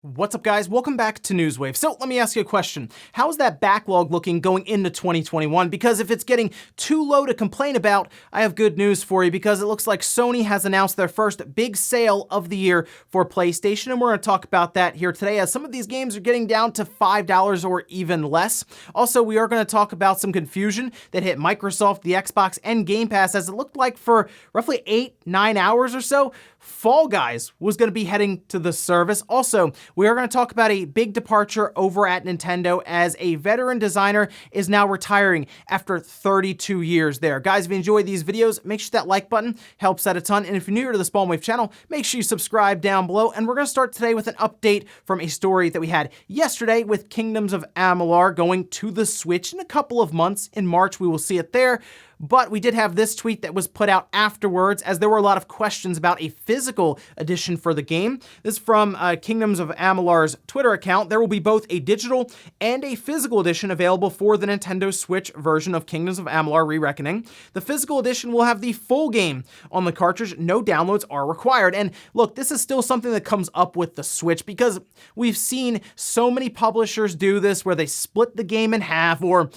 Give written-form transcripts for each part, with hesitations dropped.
What's up, guys? Welcome back to Newswave. So let me ask you a question. How's that backlog looking going into 2021? Because if it's getting too low to complain about, I have good news for you, because it looks like Sony has announced their first big sale of the year for PlayStation, and we're going to talk about that here today, as some of these games are getting down to $5 or even less. Also, we are going to talk about some confusion that hit Microsoft, the Xbox, and Game Pass, as it looked like for roughly 8-9 hours or so, Fall Guys was going to be heading to the service. Also, we are going to talk about a big departure over at Nintendo, as a veteran designer is now retiring after 32 years there. Guys, if you enjoy these videos, make sure that like button helps out a ton. And if you're new to the Spawnwave channel, make sure you subscribe down below. And we're going to start today with an update from a story that we had yesterday with Kingdoms of Amalur going to the Switch in a couple of months. In March, we will see it there. But we did have this tweet that was put out afterwards, as there were a lot of questions about a physical edition for the game. This is from Kingdoms of Amalur's Twitter account. There will be both a digital and a physical edition available for the Nintendo Switch version of Kingdoms of Amalur: Re-Reckoning. The physical edition will have the full game on the cartridge. No downloads are required. And look, this is still something that comes up with the Switch, because we've seen so many publishers do this, where they split the game in half, or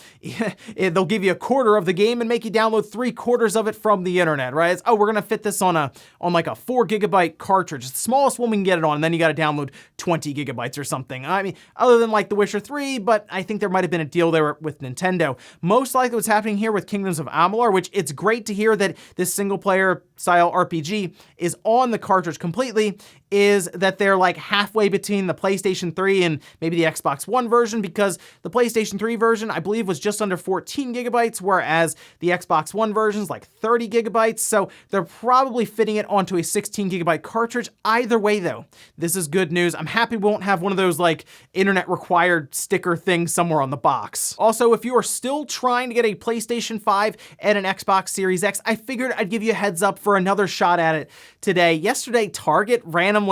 they'll give you a quarter of the game and make you download 3/4 of it from the internet, right? It's, oh, we're gonna fit this on like a 4 GB cartridge. It's the smallest one we can get it on, and then you gotta download 20 GB or something. I mean, other than like The Witcher 3, but I think there might have been a deal there with Nintendo. Most likely what's happening here with Kingdoms of Amalur, which it's great to hear that this single player style RPG is on the cartridge completely, is that they're like halfway between the PlayStation 3 and maybe the Xbox One version, because the PlayStation 3 version, I believe, was just under 14 GB, whereas the Xbox One version is like 30 GB. So they're probably fitting it onto a 16 GB cartridge. Either way, though, this is good news. I'm happy we won't have one of those like internet required sticker things somewhere on the box. Also, if you are still trying to get a PlayStation 5 and an Xbox Series X, I figured I'd give you a heads up for another shot at it today. Yesterday, Target randomly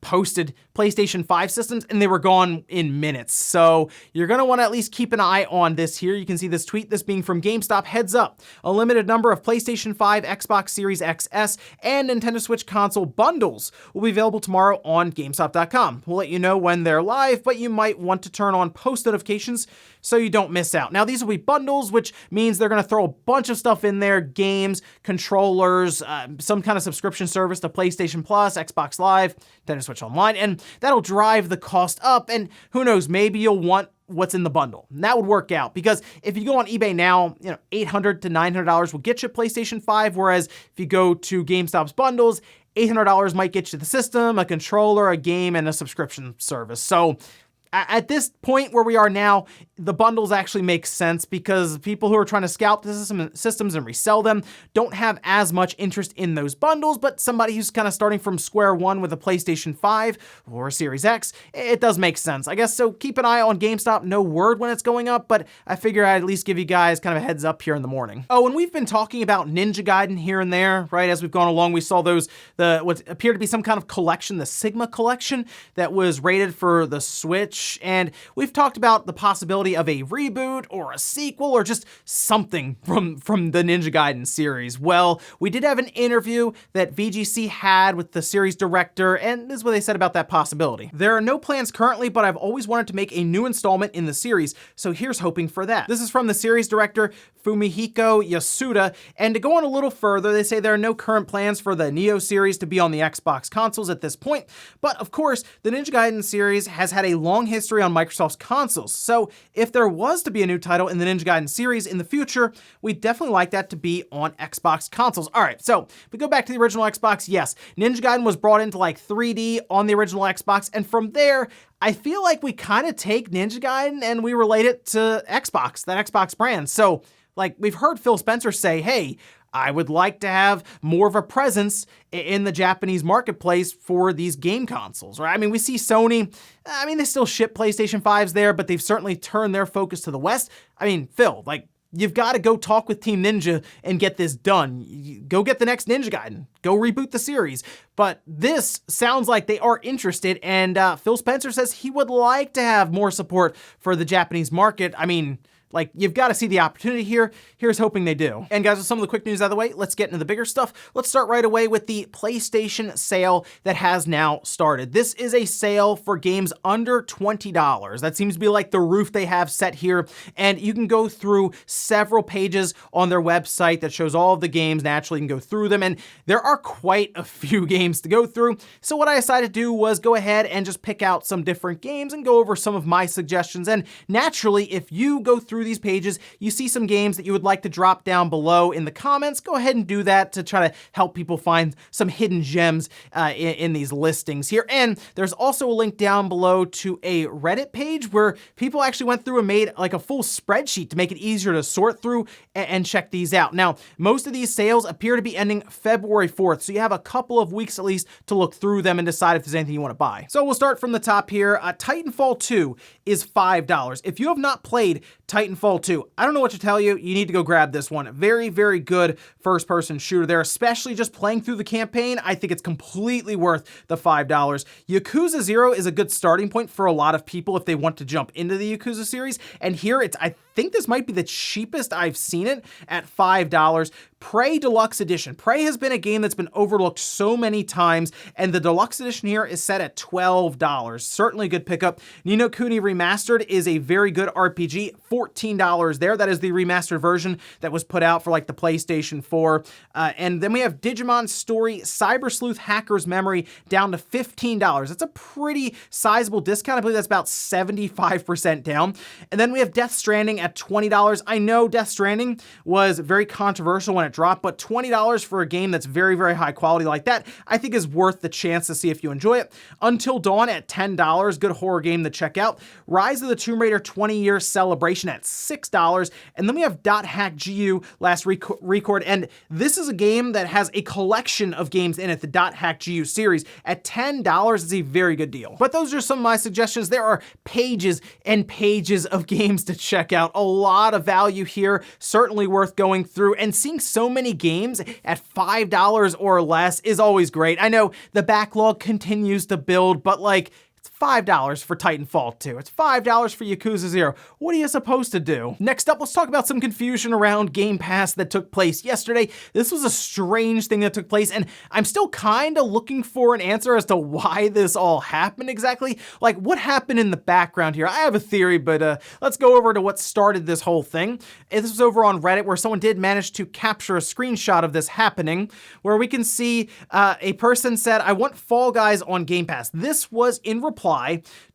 posted PlayStation 5 systems, and they were gone in minutes. So you're going to want to at least keep an eye on this here. You can see this tweet, this being from GameStop. Heads up, a limited number of PlayStation 5, Xbox Series XS, and Nintendo Switch console bundles will be available tomorrow on GameStop.com. We'll let you know when they're live, but you might want to turn on post notifications so you don't miss out. Now, these will be bundles, which means they're going to throw a bunch of stuff in there: games, controllers, some kind of subscription service to PlayStation Plus, Xbox Live, Nintendo Switch Online, and that'll drive the cost up. And who knows, maybe you'll want what's in the bundle. And that would work out, because if you go on eBay now, $800 to $900 will get you PlayStation 5, whereas if you go to GameStop's bundles, $800 might get you the system, a controller, a game, and a subscription service. So at this point where we are now, the bundles actually make sense, because people who are trying to scalp the systems and resell them don't have as much interest in those bundles. But somebody who's kind of starting from square one with a PlayStation 5 or a Series X, it does make sense, I guess. So keep an eye on GameStop. No word when it's going up, but I figure I'd at least give you guys kind of a heads up here in the morning. Oh, and we've been talking about Ninja Gaiden here and there, right? As we've gone along, we saw what appeared to be some kind of collection, the Sigma collection, that was rated for the Switch. And we've talked about the possibility of a reboot or a sequel or just something from the Ninja Gaiden series. Well, we did have an interview that VGC had with the series director, and this is what they said about that possibility. There are no plans currently, but I've always wanted to make a new installment in the series, so here's hoping for that. This is from the series director, Fumihiko Yasuda, and to go on a little further, they say there are no current plans for the Neo series to be on the Xbox consoles at this point, but of course, the Ninja Gaiden series has had a long history on Microsoft's consoles, so if there was to be a new title in the Ninja Gaiden series in the future, we'd definitely like that to be on Xbox consoles. All right, so if we go back to the original Xbox, yes, Ninja Gaiden was brought into like 3D on the original Xbox, and from there, I feel like we kind of take Ninja Gaiden and we relate it to Xbox, that Xbox brand. So, like, we've heard Phil Spencer say, hey, I would like to have more of a presence in the Japanese marketplace for these game consoles, right? I mean, we see Sony, they still ship PlayStation 5s there, but they've certainly turned their focus to the West. I mean, Phil, like, you've got to go talk with Team Ninja and get this done. Go get the next Ninja Gaiden. Go reboot the series. But this sounds like they are interested, and Phil Spencer says he would like to have more support for the Japanese market. I mean, Like, you've got to see the opportunity here. Here's hoping they do. And guys, with some of the quick news out of the way, let's get into the bigger stuff. Let's start right away with the PlayStation sale that has now started. This is a sale for games under $20. That seems to be like the roof they have set here. And you can go through several pages on their website that shows all of the games. Naturally, you can go through them. And there are quite a few games to go through. So what I decided to do was go ahead and just pick out some different games and go over some of my suggestions. And naturally, if you go through these pages, you see some games that you would like to drop down below in the comments, go ahead and do that to try to help people find some hidden gems in these listings here. And there's also a link down below to a Reddit page where people actually went through and made like a full spreadsheet to make it easier to sort through and check these out. Now, most of these sales appear to be ending February 4th, so you have a couple of weeks at least to look through them and decide if there's anything you want to buy. So we'll start from the top here. Titanfall 2 is $5. If you have not played Titanfall 2, I don't know what to tell you. You need to go grab this one. Very, very good first-person shooter there, especially just playing through the campaign. I think it's completely worth the $5. Yakuza 0 is a good starting point for a lot of people if they want to jump into the Yakuza series. And here I think this might be the cheapest I've seen it at $5. Prey Deluxe Edition. Prey has been a game that's been overlooked so many times, and the Deluxe Edition here is set at $12. Certainly a good pickup. Ni no Kuni Remastered is a very good RPG. $14 there. That is the remastered version that was put out for like the PlayStation 4. And then we have Digimon Story Cyber Sleuth Hacker's Memory down to $15. That's a pretty sizable discount. I believe that's about 75% down. And then we have Death Stranding at $20. I know Death Stranding was very controversial when it dropped, but $20 for a game that's very, very high quality like that, I think is worth the chance to see if you enjoy it. Until Dawn at $10, good horror game to check out. Rise of the Tomb Raider 20-year celebration at $6. And then we have .hack GU Last Record, and this is a game that has a collection of games in it, the .hack GU series. At $10 is a very good deal. But those are some of my suggestions. There are pages and pages of games to check out. A lot of value here, certainly worth going through, and seeing so many games at $5 or less is always great. I know the backlog continues to build, but like, $5 for Titanfall 2. It's $5 for Yakuza 0. What are you supposed to do? Next up, let's talk about some confusion around Game Pass that took place yesterday. This was a strange thing that took place, and I'm still kind of looking for an answer as to why this all happened exactly. Like, what happened in the background here? I have a theory, but let's go over to what started this whole thing. This was over on Reddit, where someone did manage to capture a screenshot of this happening, where we can see a person said, "I want Fall Guys on Game Pass." This was in reply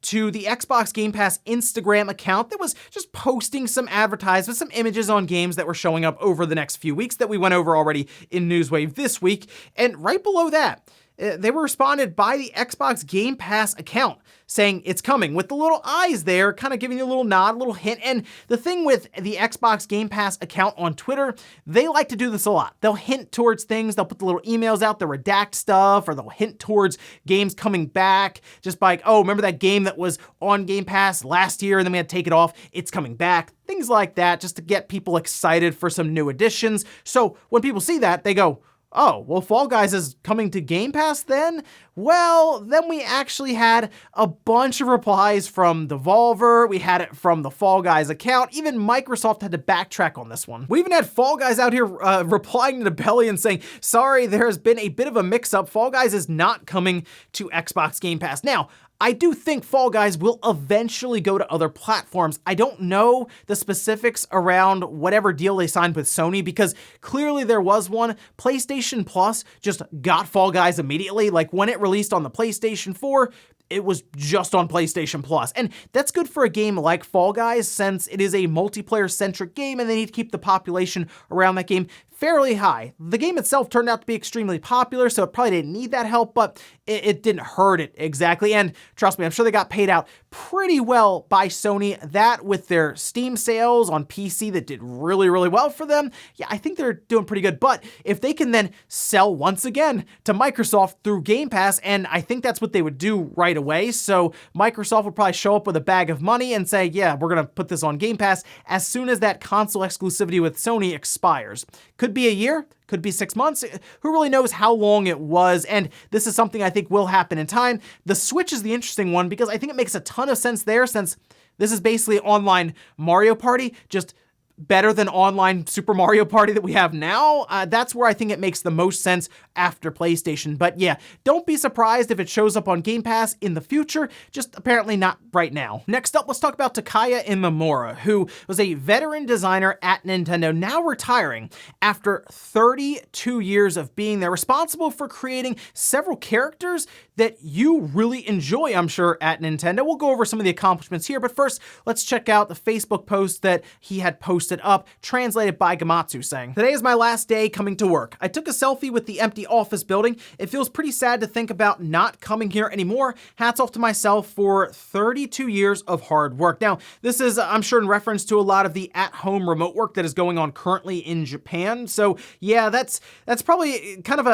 to the Xbox Game Pass Instagram account that was just posting some advertisements, some images on games that were showing up over the next few weeks that we went over already in Newswave this week. And right below that, they were responded by the Xbox Game Pass account saying it's coming, with the little eyes there, kind of giving you a little nod, a little hint. And the thing with the Xbox Game Pass account on Twitter, they like to do this a lot. They'll hint towards things, they'll put the little emails out, they'll redact stuff, or they'll hint towards games coming back, just by like, oh, remember that game that was on Game Pass last year and then we had to take it off? It's coming back. Things like that, just to get people excited for some new additions. So when people see that, they go, oh, well, Fall Guys is coming to Game Pass then? Well, then we actually had a bunch of replies from Devolver. We had it from the Fall Guys account. Even Microsoft had to backtrack on this one. We even had Fall Guys out here replying to Belly and saying, sorry, there has been a bit of a mix-up. Fall Guys is not coming to Xbox Game Pass. Now, I do think Fall Guys will eventually go to other platforms. I don't know the specifics around whatever deal they signed with Sony, because clearly there was one. PlayStation Plus just got Fall Guys immediately. Like, when it released on the PlayStation 4, it was just on PlayStation Plus. And that's good for a game like Fall Guys, since it is a multiplayer-centric game and they need to keep the population around that game fairly high. The game itself turned out to be extremely popular, so it probably didn't need that help, but it didn't hurt it exactly. And trust me, I'm sure they got paid out pretty well by Sony. That, with their Steam sales on PC that did really, really well for them, yeah, I think they're doing pretty good. But if they can then sell once again to Microsoft through Game Pass, and I think that's what they would do right away, so Microsoft would probably show up with a bag of money and say, yeah, we're gonna put this on Game Pass as soon as that console exclusivity with Sony expires. Could Could be a year, could be 6 months. Who really knows how long it was? And this is something I think will happen in time. The Switch is the interesting one because I think it makes a ton of sense there, since this is basically online Mario Party, just better than online Super Mario Party that we have now. That's where I think it makes the most sense after PlayStation. But yeah, don't be surprised if it shows up on Game Pass in the future, just apparently not right now. Next up, let's talk about Takaya Imomura, who was a veteran designer at Nintendo, now retiring after 32 years of being there, responsible for creating several characters that you really enjoy, I'm sure, at Nintendo. We'll go over some of the accomplishments here, but first, let's check out the Facebook post that he had posted up, translated by Gamatsu, saying, "Today is my last day coming to work. I took a selfie with the empty office building. It feels pretty sad to think about not coming here anymore. Hats off to myself for 32 years of hard work." Now, this is, I'm sure, in reference to a lot of the at-home remote work that is going on currently in Japan. So yeah, that's probably kind of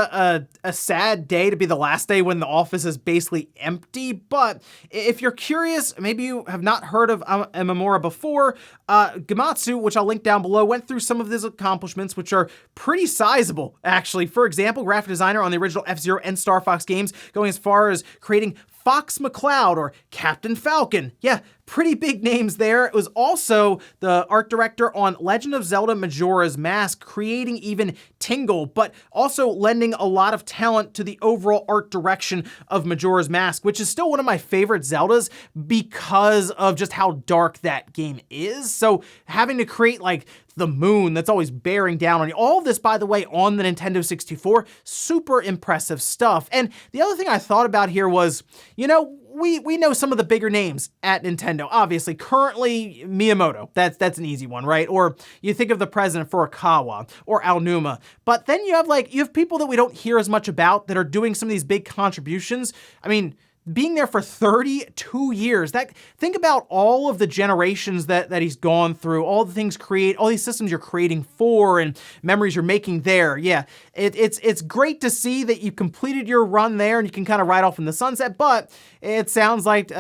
a sad day to be the last day when the office is basically empty. But if you're curious, maybe you have not heard of Imomura before, Gamatsu, which I'll link down below, went through some of his accomplishments, which are pretty sizable, actually. For example, graphic designer on the original F-Zero and Star Fox games, going as far as creating Fox McCloud or Captain Falcon. Yeah, pretty big names there. It was also the art director on Legend of Zelda Majora's Mask, creating even Tingle, but also lending a lot of talent to the overall art direction of Majora's Mask, which is still one of my favorite Zeldas because of just how dark that game is. So having to create like the moon that's always bearing down on you. All of this, by the way, on the Nintendo 64, super impressive stuff. And the other thing I thought about here was, you know, we know some of the bigger names at Nintendo. Obviously, currently Miyamoto, that's an easy one, right? Or you think of the president Furukawa or Aonuma. But then you have people that we don't hear as much about that are doing some of these big contributions. I mean, being there for 32 years, think about all of the generations that he's gone through, all the things all these systems you're creating for and memories you're making there. Yeah, it's great to see that you completed your run there and you can kind of ride off in the sunset, but it sounds like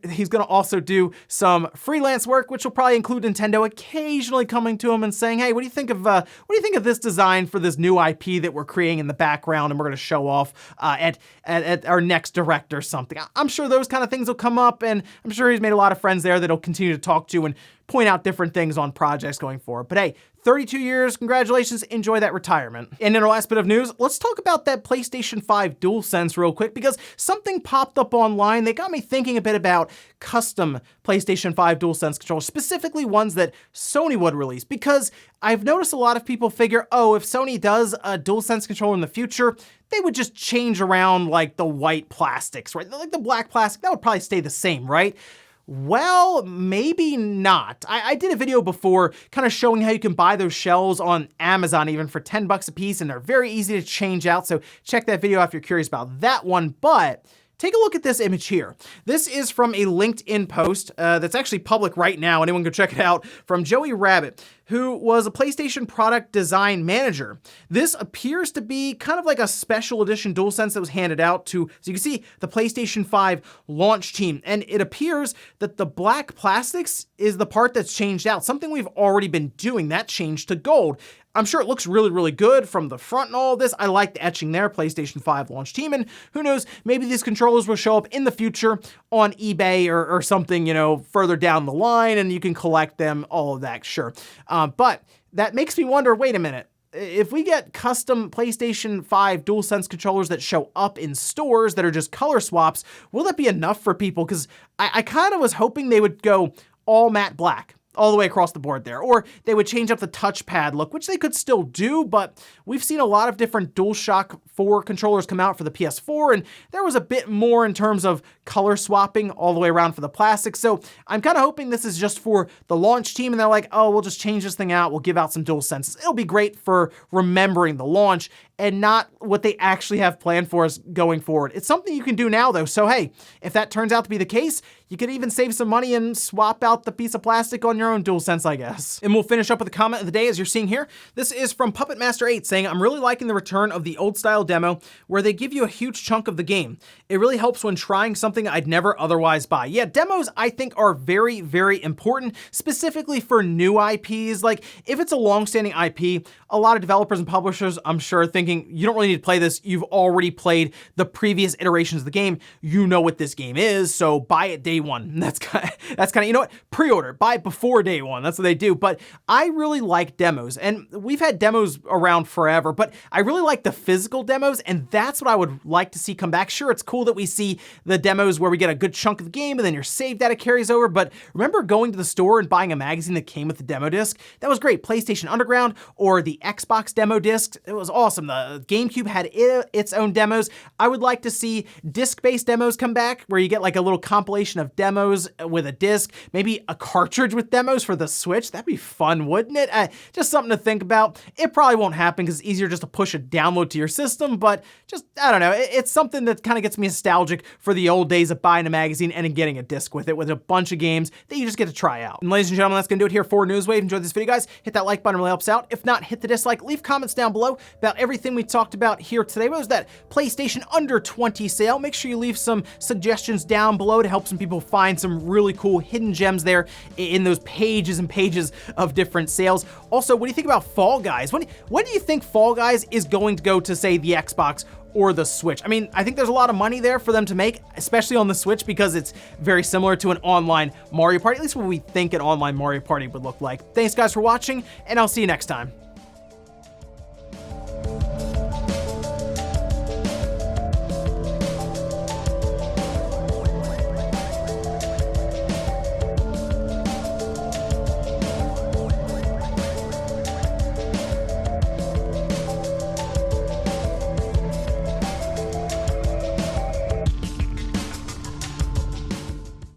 he's gonna also do some freelance work, which will probably include Nintendo occasionally coming to him and saying, "Hey, what do you think of this design for this new IP that we're creating in the background and we're gonna show off at our next direct or something?" I'm sure those kind of things will come up, and I'm sure he's made a lot of friends there that he'll continue to talk to and point out different things on projects going forward. But hey, 32 years, congratulations, enjoy that retirement. And in our last bit of news, let's talk about that PlayStation 5 DualSense real quick, because something popped up online that got me thinking a bit about custom PlayStation 5 DualSense controllers, specifically ones that Sony would release, because I've noticed a lot of people figure, oh, if Sony does a DualSense controller in the future, they would just change around like the white plastics, right? Like the black plastic, that would probably stay the same, right? Well, maybe not. I did a video before kind of showing how you can buy those shells on Amazon even for 10 bucks a piece, and they're very easy to change out. So check that video out if you're curious about that one. But take a look at this image here. This is from a LinkedIn post that's actually public right now. Anyone can check it out, from Joey Rabbit, who was a PlayStation product design manager. This appears to be kind of like a special edition DualSense that was handed out to, so you can see, the PlayStation 5 launch team. And it appears that the black plastics is the part that's changed out, something we've already been doing. That changed to gold. I'm sure it looks really, really good from the front and all of this. I like the etching there, PlayStation 5 launch team. And who knows, maybe these controllers will show up in the future on eBay or something, you know, further down the line, and you can collect them, all of that, sure. But that makes me wonder, wait a minute. If we get custom PlayStation 5 DualSense controllers that show up in stores that are just color swaps, will that be enough for people? Because I kind of was hoping they would go all matte black all the way across the board there, or they would change up the touchpad look, which they could still do, but we've seen a lot of different DualShock 4 controllers come out for the PS4, and there was a bit more in terms of color swapping all the way around for the plastic. So I'm kind of hoping this is just for the launch team, and they're like, oh, we'll just change this thing out, we'll give out some DualSenses. It'll be great for remembering the launch, and not what they actually have planned for us going forward. It's something you can do now, though, so hey, if that turns out to be the case, you could even save some money and swap out the piece of plastic on your own DualSense, I guess. And we'll finish up with the comment of the day as you're seeing here. This is from Puppet Master 8 saying, I'm really liking the return of the old style demo where they give you a huge chunk of the game. It really helps when trying something I'd never otherwise buy. Yeah, demos I think are very, very important, specifically for new IPs. Like if it's a long-standing IP, a lot of developers and publishers, I'm sure, thinking you don't really need to play this. You've already played the previous iterations of the game. You know what this game is, so buy it day one. That's kind of, you know what? Pre-order, buy it before day one. That's what they do. But I really like demos, and we've had demos around forever, but I really like the physical demos, and that's what I would like to see come back. Sure, it's cool that we see the demos where we get a good chunk of the game and then your save data carries over, but remember going to the store and buying a magazine that came with the demo disc? That was great. PlayStation Underground or the Xbox demo disc, it was awesome. The GameCube had its own demos. I would like to see disc-based demos come back where you get like a little compilation of demos with a disc, maybe a cartridge with demos for the Switch. That'd be fun, wouldn't it? Just something to think about. It probably won't happen because it's easier just to push a download to your system, but just, I don't know, it's something that kind of gets me nostalgic for the old days of buying a magazine and then getting a disc with it with a bunch of games that you just get to try out. And ladies and gentlemen, that's gonna do it here for Newswave. Enjoyed this video, guys. Hit that like button, really helps out. If not, hit the dislike. Leave comments down below about everything we talked about here today. What was that PlayStation Under 20 sale? Make sure you leave some suggestions down below to help some people find some really cool hidden gems there in those pages and pages of different sales. Also, what do you think about Fall Guys? When do you think Fall Guys is going to go to, say, the Xbox or the Switch? I mean, I think there's a lot of money there for them to make, especially on the Switch, because it's very similar to an online Mario Party, at least what we think an online Mario Party would look like. Thanks guys for watching, and I'll see you next time.